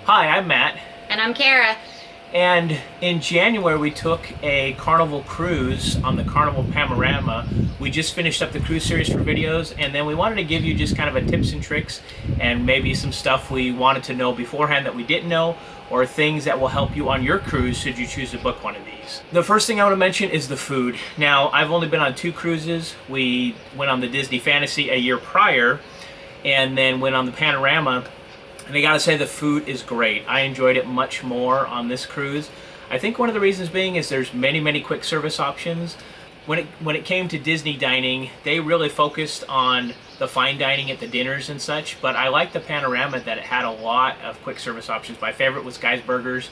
Hi, I'm Matt. And I'm Kara. And in January we took a Carnival cruise on the Carnival Panorama. We just finished up the cruise series for videos, and then we wanted to give you just kind of a tips and tricks and maybe some stuff we wanted to know beforehand that we didn't know, or things that will help you on your cruise should you choose to book one of these. The first thing I want to mention is the food. Now, I've only been on 2 cruises. We went on the Disney Fantasy a year prior and then went on the Panorama. And I gotta say, the food is great. I enjoyed it much more on this cruise. I think one of the reasons being is there's many quick service options. When it came to Disney dining, they really focused on the fine dining at the dinners and such, but I liked the Panorama that it had a lot of quick service options. My favorite was Guy's Burgers.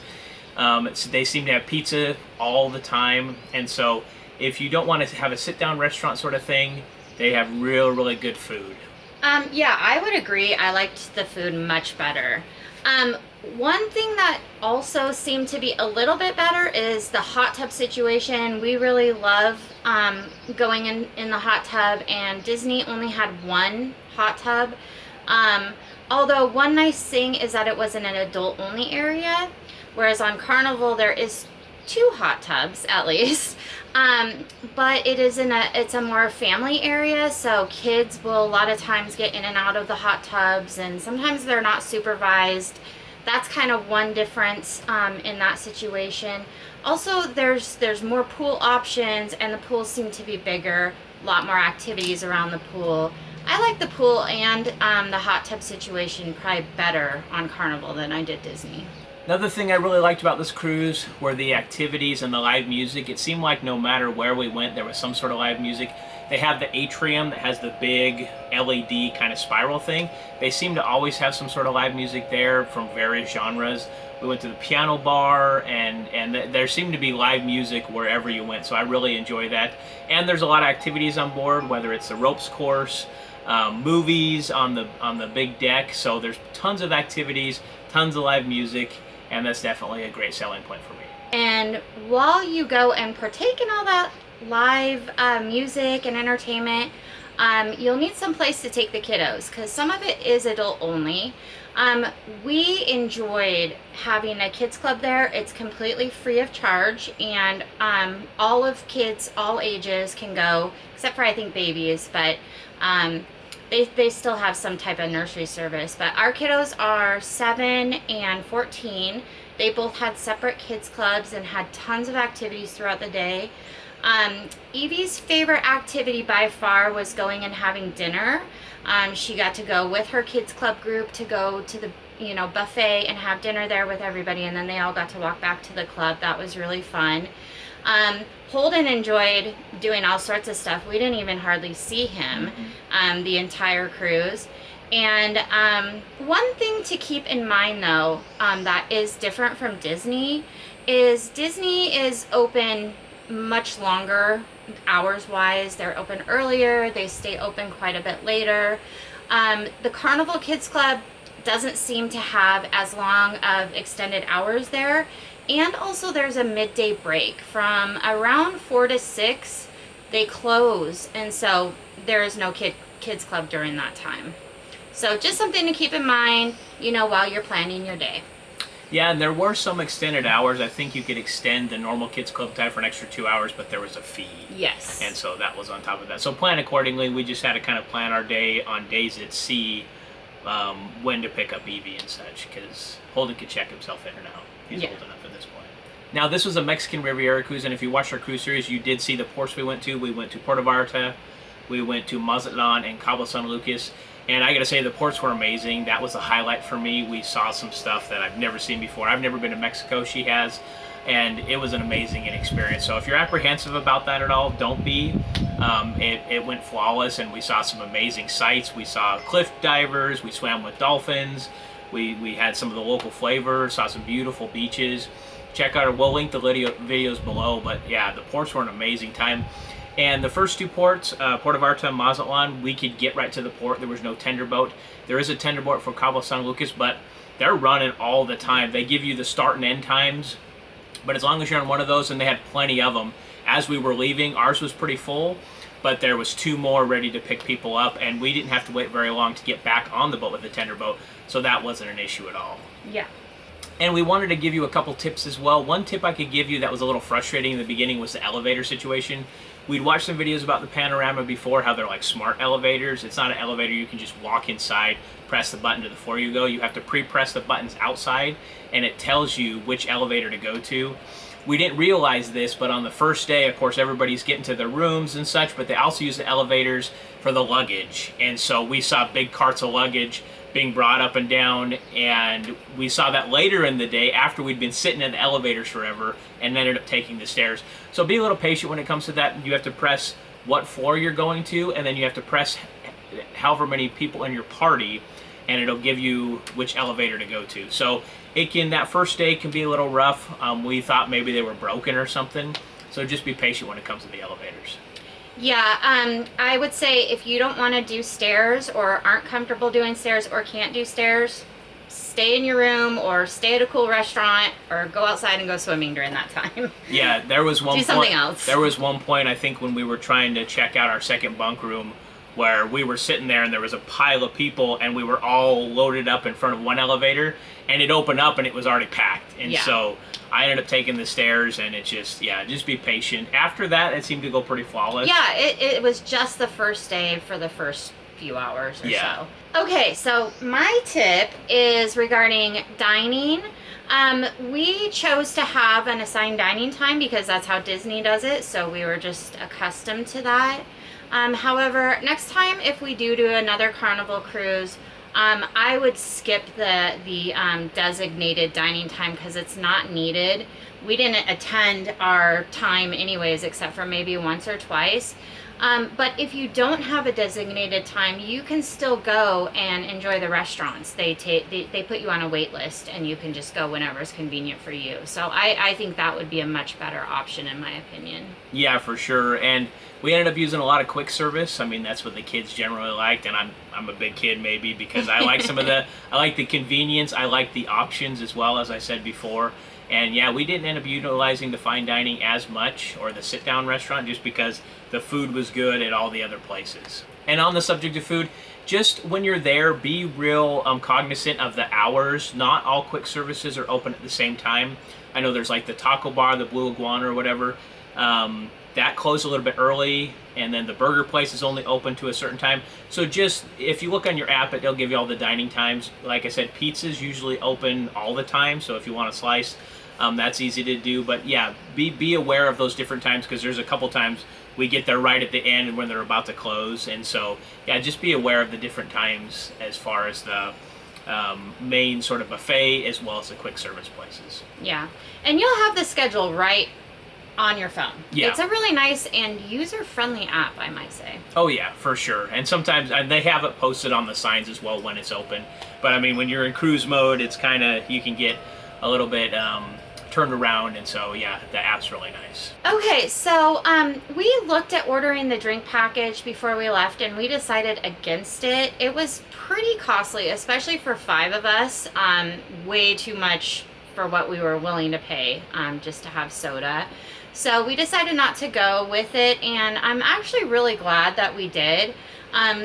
They seem to have pizza all the time, and so if you don't want to have a sit-down restaurant sort of thing, they have really good food. Yeah, I would agree. I liked the food much better. One thing that also seemed to be a little bit better is the hot tub situation. We really love going in the hot tub, and Disney only had 1 hot tub. Although one nice thing is that it was in an adult only area, whereas on Carnival there is 2 hot tubs at least. But it's a more family area, so kids will a lot of times get in and out of the hot tubs, and sometimes they're not supervised. That's kind of one difference in that situation. Also, there's more pool options, and the pools seem to be bigger, a lot more activities around the pool. I like the pool and the hot tub situation probably better on Carnival than I did Disney. Another thing I really liked about this cruise were the activities and the live music. It seemed like no matter where we went, there was some sort of live music. They have the atrium that has the big LED kind of spiral thing. They seem to always have some sort of live music there from various genres. We went to the piano bar, and there seemed to be live music wherever you went, so I really enjoy that. And there's a lot of activities on board, whether it's the ropes course, movies on the big deck. So there's tons of activities, tons of live music, and that's definitely a great selling point for me. And while you go and partake in all that live music and entertainment, you'll need some place to take the kiddos, because some of it is adult only. We enjoyed having a kids club there. It's completely free of charge, and all of kids, all ages can go, except for I think babies, but they still have some type of nursery service. But our kiddos are 7 and 14. They both had separate kids clubs and had tons of activities throughout the day. Evie's favorite activity by far was going and having dinner. She got to go with her kids club group to go to the buffet and have dinner there with everybody, and then they all got to walk back to the club. That was really fun. Holden enjoyed doing all sorts of stuff. We didn't even hardly see him the entire cruise. And one thing to keep in mind, though, that is different from Disney is open much longer hours-wise. They're open earlier. They stay open quite a bit later. The Carnival Kids Club doesn't seem to have as long of extended hours there. And also there's a midday break from around 4 to 6. They close, and so there is no kids club during that time. So just something to keep in mind, while you're planning your day. Yeah, and there were some extended hours. I think you could extend the normal kids club time for an extra 2 hours, but there was a fee. Yes. And so that was on top of that. So plan accordingly. We just had to kind of plan our day on days at sea, when to pick up Evie and such, because Holden could check himself in and out. He's old enough at this point. Now, this was a Mexican Riviera cruise, and if you watched our cruise series, you did see the ports we went to. We went to Puerto Vallarta, we went to Mazatlan and Cabo San Lucas, and I gotta say, the ports were amazing. That was a highlight for me. We saw some stuff that I've never seen before. I've never been to Mexico, she has, and it was an amazing experience. So if you're apprehensive about that at all, don't be. It went flawless, and we saw some amazing sights. We saw cliff divers, we swam with dolphins, We had some of the local flavors, saw some beautiful beaches. Check out, we'll link the videos below, but yeah, the ports were an amazing time. And the first two ports, Port Vallarta and Mazatlan, we could get right to the port. There was no tender boat. There is a tender boat for Cabo San Lucas, but they're running all the time. They give you the start and end times, but as long as you're on one of those, and they had plenty of them. As we were leaving, ours was pretty full, but there was two more ready to pick people up, and we didn't have to wait very long to get back on the boat with the tender boat, so that wasn't an issue at all. Yeah. And we wanted to give you a couple tips as well. One tip I could give you that was a little frustrating in the beginning was the elevator situation. We'd watched some videos about the Panorama before, how they're like smart elevators. It's not an elevator you can just walk inside, press the button to the floor you go. You have to pre-press the buttons outside, and it tells you which elevator to go to. We didn't realize this, but on the first day, of course, everybody's getting to their rooms and such, but they also use the elevators for the luggage. And so we saw big carts of luggage being brought up and down, and we saw that later in the day after we'd been sitting in the elevators forever and ended up taking the stairs. So be a little patient when it comes to that. You have to press what floor you're going to, and then you have to press however many people in your party, and it'll give you which elevator to go to. So that first day can be a little rough. We thought maybe they were broken or something, so just be patient when it comes to the elevators. Yeah, I would say if you don't want to do stairs or aren't comfortable doing stairs or can't do stairs, stay in your room or stay at a cool restaurant or go outside and go swimming during that time. Yeah, there was one do something else. There was one point, I think, when we were trying to check out our second bunk room where we were sitting there and there was a pile of people and we were all loaded up in front of one elevator, and it opened up and it was already packed. And yeah. So I ended up taking the stairs, and it just be patient. After that, it seemed to go pretty flawless. Yeah, it was just the first day for the first few hours or yeah. so. Okay, so my tip is regarding dining. We chose to have an assigned dining time because that's how Disney does it, so we were just accustomed to that. However, next time if we do another Carnival cruise, I would skip the designated dining time because it's not needed. We didn't attend our time anyways, except for maybe once or twice. But if you don't have a designated time, you can still go and enjoy the restaurants. They put you on a wait list, and you can just go whenever it's convenient for you. So I think that would be a much better option in my opinion. Yeah, for sure. And we ended up using a lot of quick service. I mean, that's what the kids generally liked, and I'm a big kid maybe because I like I like the convenience, I like the options as well, as I said before. And yeah, we didn't end up utilizing the fine dining as much, or the sit-down restaurant, just because the food was good at all the other places. And on the subject of food, just when you're there, be real cognizant of the hours. Not all quick services are open at the same time. I know there's like the taco bar, the Blue Iguana or whatever. That closed a little bit early, and then the burger place is only open to a certain time. So just, if you look on your app, it'll give you all the dining times. Like I said, pizza's usually open all the time, so if you want a slice, that's easy to do. But yeah, be aware of those different times, because there's a couple times we get there right at the end when they're about to close. And so yeah, just be aware of the different times as far as the main sort of buffet as well as the quick service places. Yeah, and you'll have the schedule right on your phone. Yeah. It's a really nice and user-friendly app, I might say. Oh yeah, for sure. And sometimes they have it posted on the signs as well when it's open. But I mean, when you're in cruise mode, it's kind of, you can get a little bit turned around, and so yeah, the app's really nice. Okay, so we looked at ordering the drink package before we left, and we decided against it. It was pretty costly, especially for 5 of us. Way too much for what we were willing to pay just to have soda. So we decided not to go with it, and I'm actually really glad that we did.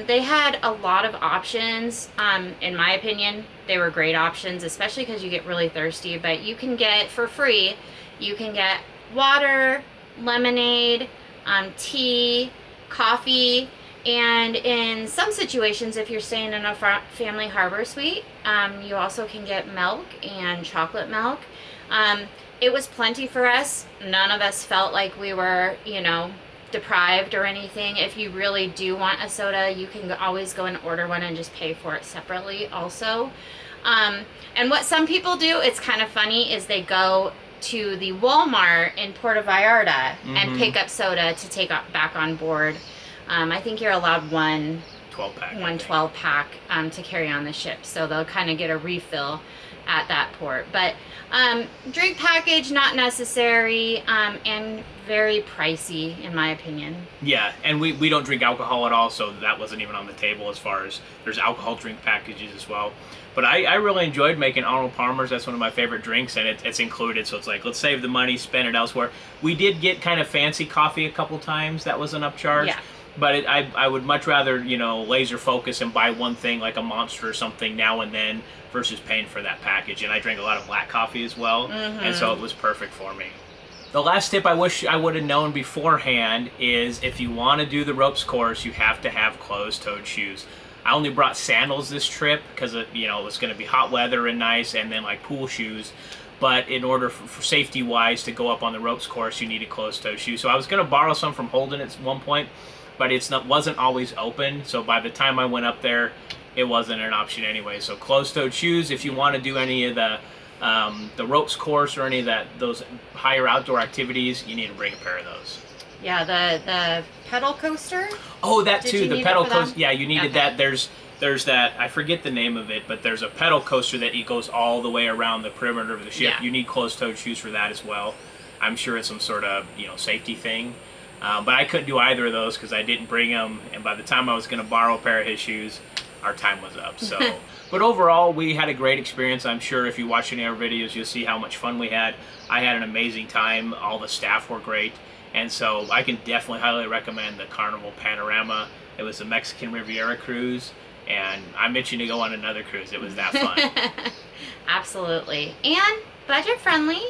They had a lot of options. In my opinion, they were great options, especially because you get really thirsty. But you can get, for free, you can get water, lemonade, tea, coffee, and in some situations, if you're staying in a family harbor suite, you also can get milk and chocolate milk. It was plenty for us. None of us felt like we were, deprived or anything. If you really do want a soda, you can always go and order one and just pay for it separately also. And what some people do, it's kind of funny, is they go to the Walmart in Puerto Vallarta and pick up soda to take back on board. I think you're allowed one 12-pack. 12-pack to carry on the ship. So they'll kind of get a refill at that port. But drink package, not necessary, and very pricey in my opinion. Yeah, and we don't drink alcohol at all, so that wasn't even on the table as far as there's alcohol drink packages as well. But I really enjoyed making Arnold Palmer's. That's one of my favorite drinks, and it's included. So it's like, let's save the money, spend it elsewhere. We did get kind of fancy coffee a couple times. That was an upcharge. Yeah. But I would much rather, laser focus and buy one thing like a Monster or something now and then versus paying for that package. And I drank a lot of black coffee as well, and so it was perfect for me. The last tip I wish I would have known beforehand is if you want to do the ropes course, you have to have closed-toed shoes. I only brought sandals this trip because it was going to be hot weather and nice, and then like pool shoes. But in order for safety-wise to go up on the ropes course, you needed closed-toed shoes. So I was going to borrow some from Holden at one point, but wasn't always open. So by the time I went up there, it wasn't an option anyway. So closed-toed shoes, if you want to do any of the ropes course or any of those higher outdoor activities, you need to bring a pair of those. Yeah, the pedal coaster. Oh, that Did too. you The need pedal it for coaster. them? Yeah, you needed Okay. that. There's that. I forget the name of it, but there's a pedal coaster that goes all the way around the perimeter of the ship. Yeah. You need closed-toed shoes for that as well. I'm sure it's some sort of safety thing. But I couldn't do either of those because I didn't bring them, and by the time I was going to borrow a pair of his shoes, our time was up. So, but overall, we had a great experience. I'm sure if you watch any of our videos, you'll see how much fun we had. I had an amazing time. All the staff were great, and so I can definitely highly recommend the Carnival Panorama. It was a Mexican Riviera cruise, and I'm itching to go on another cruise. It was that fun. Absolutely, and budget friendly,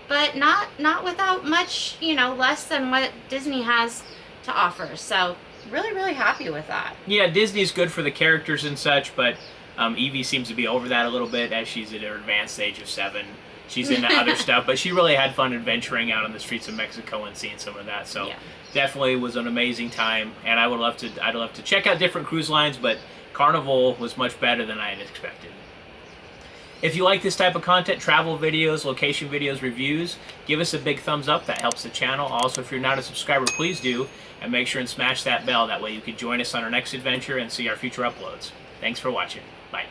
but not without much, less than what Disney has to offer. So really happy with that. Yeah, Disney's good for the characters and such, but Evie seems to be over that a little bit as she's at her advanced age of 7. She's into other stuff, but she really had fun adventuring out on the streets of Mexico and seeing some of that. So Yeah. definitely was an amazing time, and I'd love to check out different cruise lines, but Carnival was much better than I had expected. If you like this type of content, travel videos, location videos, reviews, give us a big thumbs up. That helps the channel. Also, if you're not a subscriber, please do, and make sure and smash that bell. That way you can join us on our next adventure and see our future uploads. Thanks for watching. Bye.